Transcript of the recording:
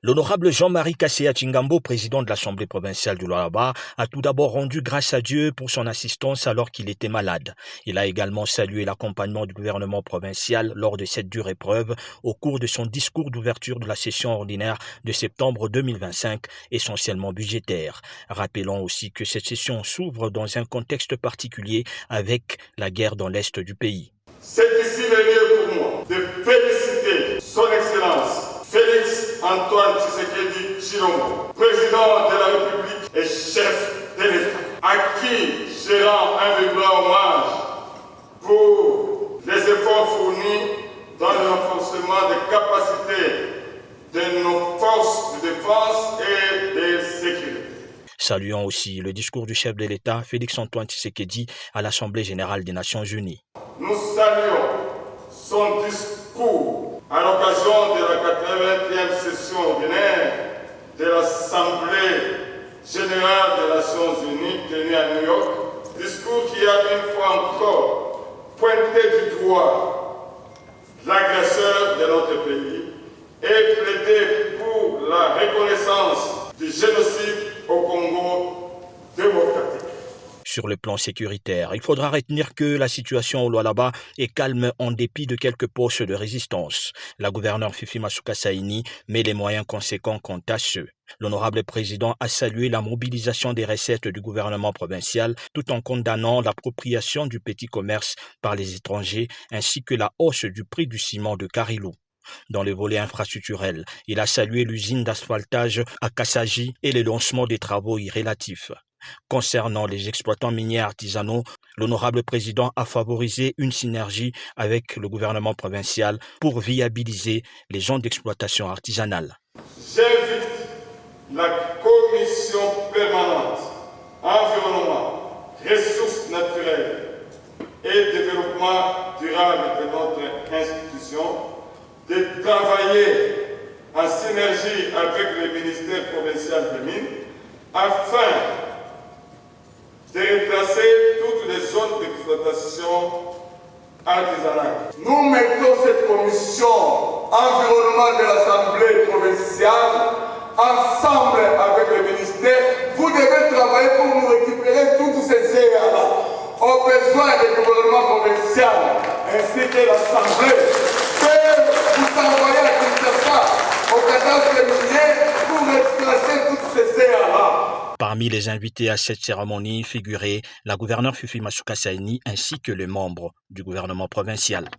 L'honorable Jean-Marie Kasséa Tchingambo, président de l'Assemblée provinciale du Lualaba, a tout d'abord rendu grâce à Dieu pour son assistance alors qu'il était malade. Il a également salué l'accompagnement du gouvernement provincial lors de cette dure épreuve au cours de son discours d'ouverture de la session ordinaire de septembre 2025, essentiellement budgétaire. Rappelons aussi que cette session s'ouvre dans un contexte particulier avec la guerre dans l'est du pays. C'est ici le lieu pour moi de féliciter son Excellence Félix Antoine Tshisekedi Tshilombo, président de la République et chef de l'État, à qui je rends un vibrant hommage pour les efforts fournis dans le renforcement des capacités de nos forces de défense et de sécurité. Saluons aussi le discours du chef de l'État, Félix Antoine Tshisekedi, à l'Assemblée générale des Nations unies. Nous saluons son discours à l'occasion de la 80e session ordinaire de l'Assemblée générale des Nations unies tenue à New York, discours qui a une fois encore pointé du doigt l'agresseur de notre pays et plaidé pour la reconnaissance du génocide au Congo démocratique. Sur le plan sécuritaire, il faudra retenir que la situation au Lualaba est calme en dépit de quelques postes de résistance. La gouverneure Fifi Masuka Saini met les moyens conséquents quant à ceux. L'honorable président a salué la mobilisation des recettes du gouvernement provincial tout en condamnant l'appropriation du petit commerce par les étrangers ainsi que la hausse du prix du ciment de Karilou. Dans le volet infrastructurel, il a salué l'usine d'asphaltage à Kassaji et le lancement des travaux y relatifs. Concernant les exploitants miniers artisanaux, l'honorable président a favorisé une synergie avec le gouvernement provincial pour viabiliser les zones d'exploitation artisanale. J'invite la commission permanente environnement, ressources naturelles et développement durable de notre institution de travailler en synergie avec le ministère provincial des Mines afin de retracer toutes les zones d'exploitation artisanale. Nous mettons cette commission environnement de l'Assemblée provinciale ensemble avec le ministère. Vous devez travailler pour nous récupérer toutes ces aires-là au besoin du gouvernement provincial ainsi que l'Assemblée. Vous envoyez la Kinshasa au cadastre minier pour retracer toutes ces aires-là. Parmi les invités à cette cérémonie figuraient la gouverneure Fifi Masuka Saini ainsi que les membres du gouvernement provincial.